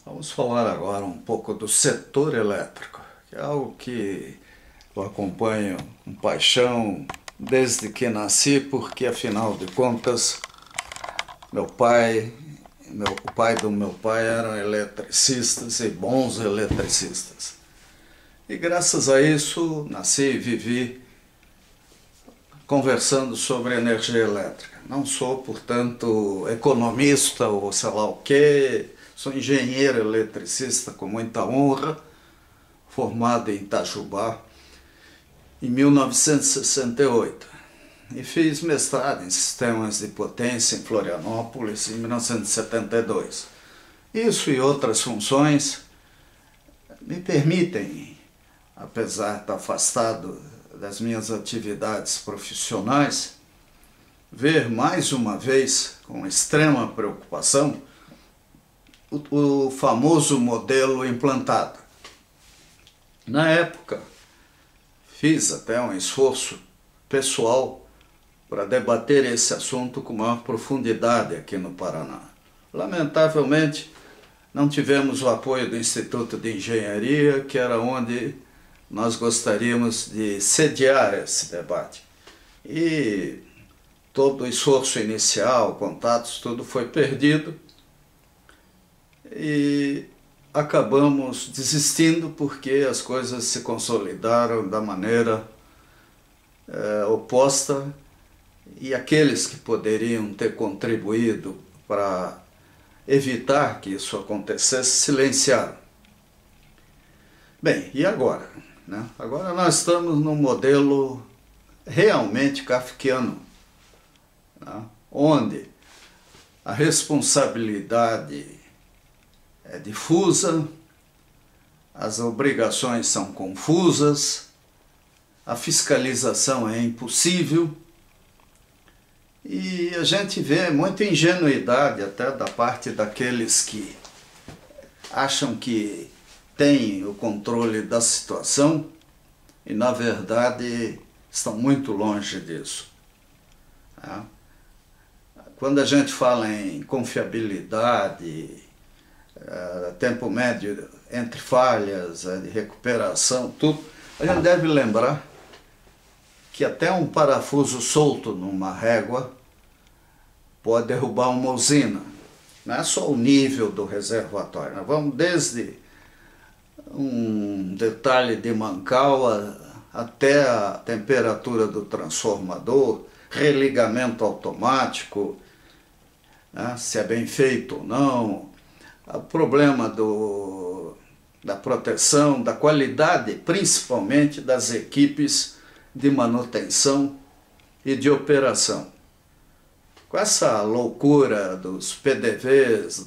Vamos falar agora um pouco do setor elétrico, que é algo que eu acompanho com paixão desde que nasci, porque afinal de contas, meu pai, o pai do meu pai eram eletricistas e bons eletricistas. E graças a isso, nasci e vivi conversando sobre energia elétrica. Não sou, portanto, economista ou sei lá o quê, sou engenheiro eletricista com muita honra, formado em Itajubá em 1968 e fiz mestrado em sistemas de potência em Florianópolis em 1972. Isso e outras funções me permitem, apesar de estar afastado das minhas atividades profissionais, ver mais uma vez, com extrema preocupação, o famoso modelo implantado. Na época, fiz até um esforço pessoal para debater esse assunto com maior profundidade aqui no Paraná. Lamentavelmente, não tivemos o apoio do Instituto de Engenharia, que era onde nós gostaríamos de sediar esse debate. E todo o esforço inicial, contatos, tudo foi perdido e acabamos desistindo porque as coisas se consolidaram da maneira oposta e aqueles que poderiam ter contribuído para evitar que isso acontecesse silenciaram. Bem, e agora? Agora nós estamos num modelo realmente kafkiano, onde a responsabilidade é difusa, as obrigações são confusas, a fiscalização é impossível e a gente vê muita ingenuidade até da parte daqueles que acham que têm o controle da situação e, na verdade, estão muito longe disso. Quando a gente fala em confiabilidade, tempo médio entre falhas, de recuperação, tudo, a gente deve lembrar que até um parafuso solto numa régua pode derrubar uma usina. Não é só o nível do reservatório, nós vamos desde um detalhe de mancal até a temperatura do transformador, religamento automático, se é bem feito ou não, o problema da proteção, da qualidade, principalmente das equipes de manutenção e de operação. Com essa loucura dos PDVs,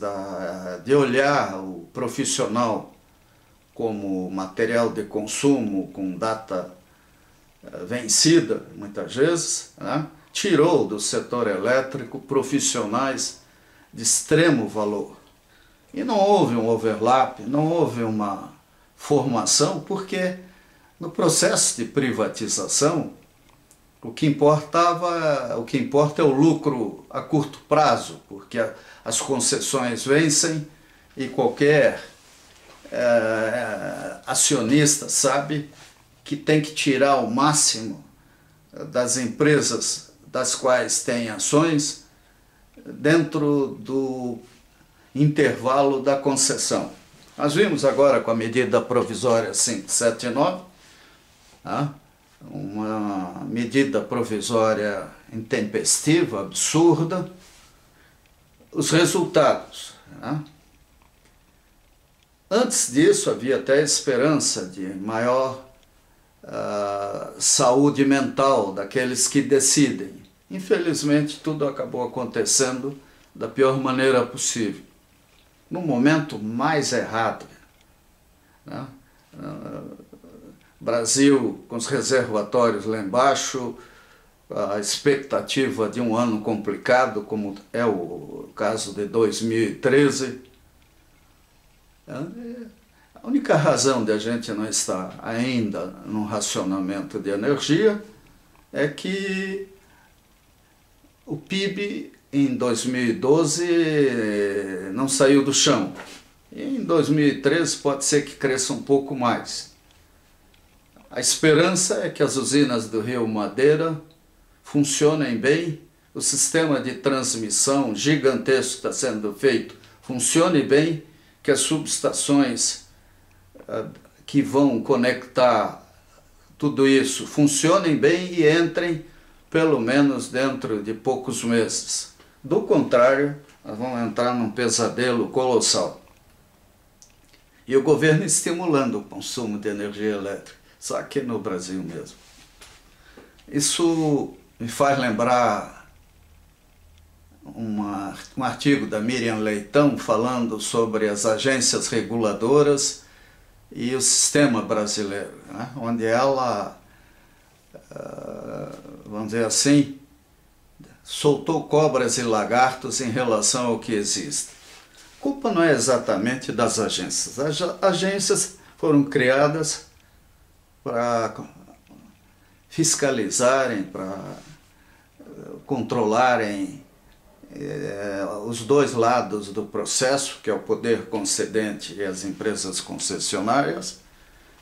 de olhar o profissional como material de consumo com data vencida, muitas vezes, tirou do setor elétrico profissionais de extremo valor. E não houve um overlap, não houve uma formação, porque no processo de privatização, o que importa é o lucro a curto prazo, porque as concessões vencem e qualquer acionista sabe que tem que tirar o máximo das empresas das quais tem ações dentro do intervalo da concessão. Nós vimos agora com a medida provisória 579, uma medida provisória intempestiva, absurda, os resultados. Antes disso havia até esperança de maior saúde mental daqueles que decidem. Infelizmente tudo acabou acontecendo da pior maneira possível, no momento mais errado. Brasil com os reservatórios lá embaixo, a expectativa de um ano complicado, como é o caso de 2013. A única razão de a gente não estar ainda num racionamento de energia é que o PIB em 2012 não saiu do chão. E em em 2013 pode ser que cresça um pouco mais. A esperança é que as usinas do Rio Madeira funcionem bem, o sistema de transmissão gigantesco que está sendo feito funcione bem, que as subestações que vão conectar tudo isso funcionem bem e entrem pelo menos dentro de poucos meses. Do contrário, nós vamos entrar num pesadelo colossal. E o governo estimulando o consumo de energia elétrica, só aqui no Brasil mesmo. Isso me faz lembrar um artigo da Miriam Leitão falando sobre as agências reguladoras e o sistema brasileiro, né? Onde ela, vamos dizer assim, soltou cobras e lagartos em relação ao que existe. A culpa não é exatamente das agências. As agências foram criadas para fiscalizarem, para controlarem os dois lados do processo, que é o poder concedente e as empresas concessionárias,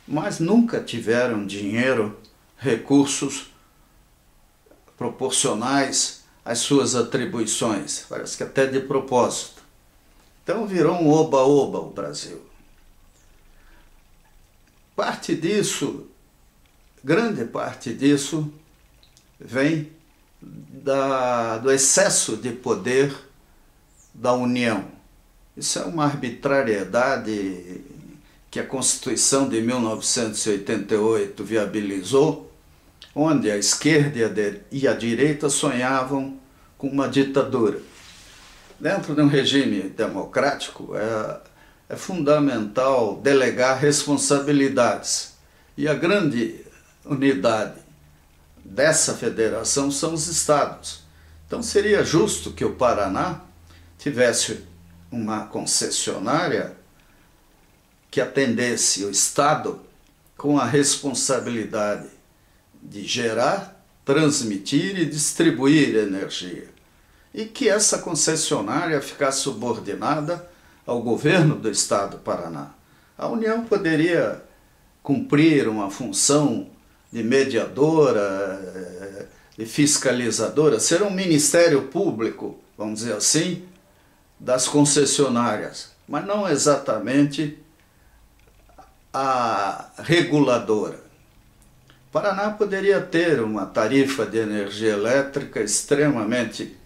mas nunca tiveram dinheiro, recursos proporcionais às suas atribuições, parece que até de propósito. Então virou um oba-oba o Brasil. Parte disso, grande parte disso, vem do excesso de poder da União. Isso é uma arbitrariedade que a Constituição de 1988 viabilizou, onde a esquerda e a direita sonhavam com uma ditadura. Dentro de um regime democrático, é fundamental delegar responsabilidades. E a grande unidade dessa federação são os estados. Então seria justo que o Paraná tivesse uma concessionária que atendesse o estado com a responsabilidade de gerar, transmitir e distribuir energia. E que essa concessionária ficasse subordinada ao governo do estado do Paraná. A União poderia cumprir uma função de mediadora, de fiscalizadora, ser um ministério público, vamos dizer assim, das concessionárias, mas não exatamente a reguladora. O Paraná poderia ter uma tarifa de energia elétrica extremamente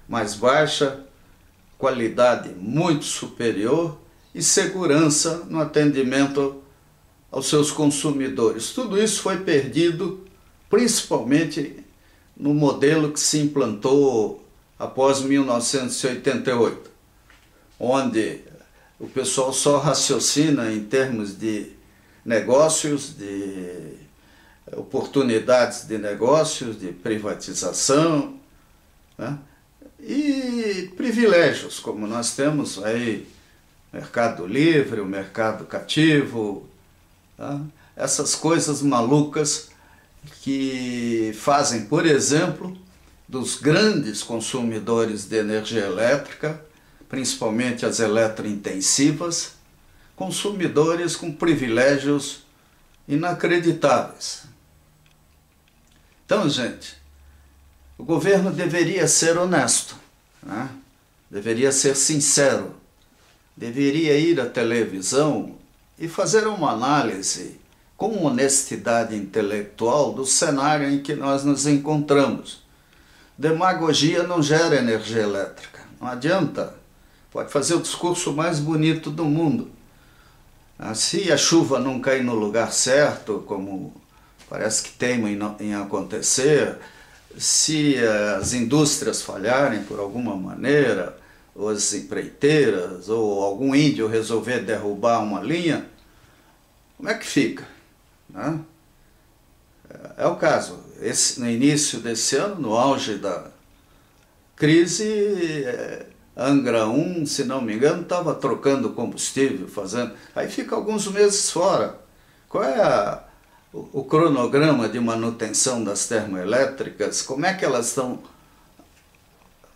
mais baixa, qualidade muito superior e segurança no atendimento aos seus consumidores. Tudo isso foi perdido, principalmente no modelo que se implantou após 1988, onde o pessoal só raciocina em termos de negócios, de oportunidades de negócios, de privatização, né? E privilégios, como nós temos aí mercado livre, o mercado cativo, tá? Essas coisas malucas que fazem, por exemplo, dos grandes consumidores de energia elétrica, principalmente as eletrointensivas, consumidores com privilégios inacreditáveis. Então, gente, o governo deveria ser honesto, né? Deveria ser sincero, deveria ir à televisão e fazer uma análise com honestidade intelectual do cenário em que nós nos encontramos. Demagogia não gera energia elétrica, não adianta. Pode fazer o discurso mais bonito do mundo. Se a chuva não cair no lugar certo, como parece que teima em acontecer, se as indústrias falharem por alguma maneira, ou as empreiteiras, ou algum índio resolver derrubar uma linha, como é que fica, né? É o caso. No início desse ano, no auge da crise, Angra 1, se não me engano, estava trocando combustível, fazendo... Aí fica alguns meses fora. Qual é o cronograma de manutenção das termoelétricas? Como é que elas estão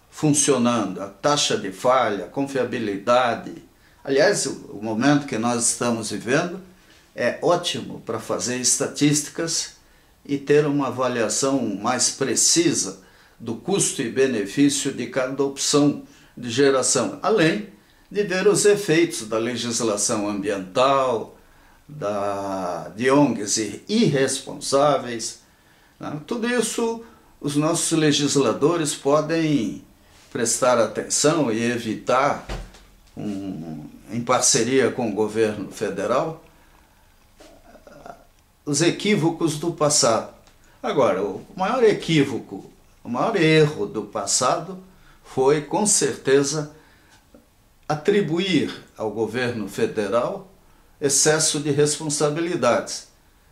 funcionando? A taxa de falha, a confiabilidade, Aliás, o momento que nós estamos vivendo é ótimo para fazer estatísticas e ter uma avaliação mais precisa do custo e benefício de cada opção de geração, além de ver os efeitos da legislação ambiental, de ONGs irresponsáveis, né? Tudo isso os nossos legisladores podem prestar atenção e evitar, em parceria com o governo federal, os equívocos do passado. Agora, o maior equívoco, o maior erro do passado foi, com certeza, atribuir ao governo federal excesso de responsabilidades.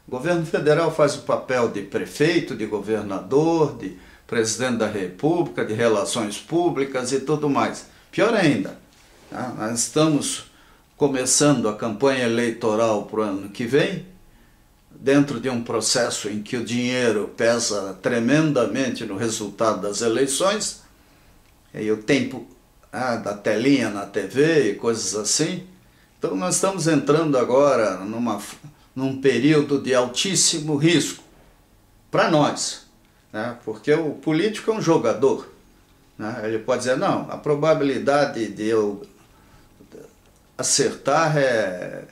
O governo federal faz o papel de prefeito, de governador, de presidente da República, de relações públicas e tudo mais. Pior ainda, nós estamos começando a campanha eleitoral para o ano que vem, dentro de um processo em que o dinheiro pesa tremendamente no resultado das eleições, e o tempo da telinha na TV e coisas assim. Então nós estamos entrando agora num período de altíssimo risco para nós, né? Porque o político é um jogador, né? Ele pode dizer, não, a probabilidade de eu acertar é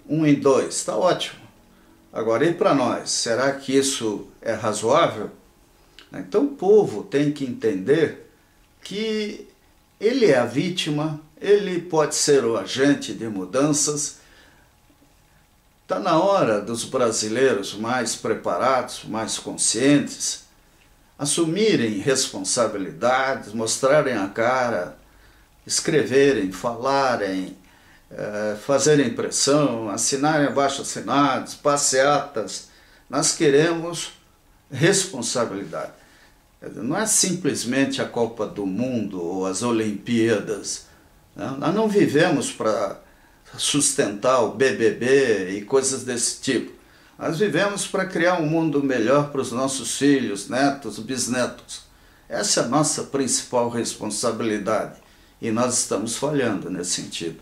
1 em 2, está ótimo. Agora, e para nós? Será que isso é razoável? Então o povo tem que entender que ele é a vítima, ele pode ser o agente de mudanças. Está na hora dos brasileiros mais preparados, mais conscientes, assumirem responsabilidades, mostrarem a cara, escreverem, falarem, fazerem pressão, assinarem abaixo-assinados, passeatas. Nós queremos responsabilidade. Não é simplesmente a Copa do Mundo ou as Olimpíadas. Nós não vivemos para sustentar o BBB e coisas desse tipo. Nós vivemos para criar um mundo melhor para os nossos filhos, netos, bisnetos. Essa é a nossa principal responsabilidade e nós estamos falhando nesse sentido.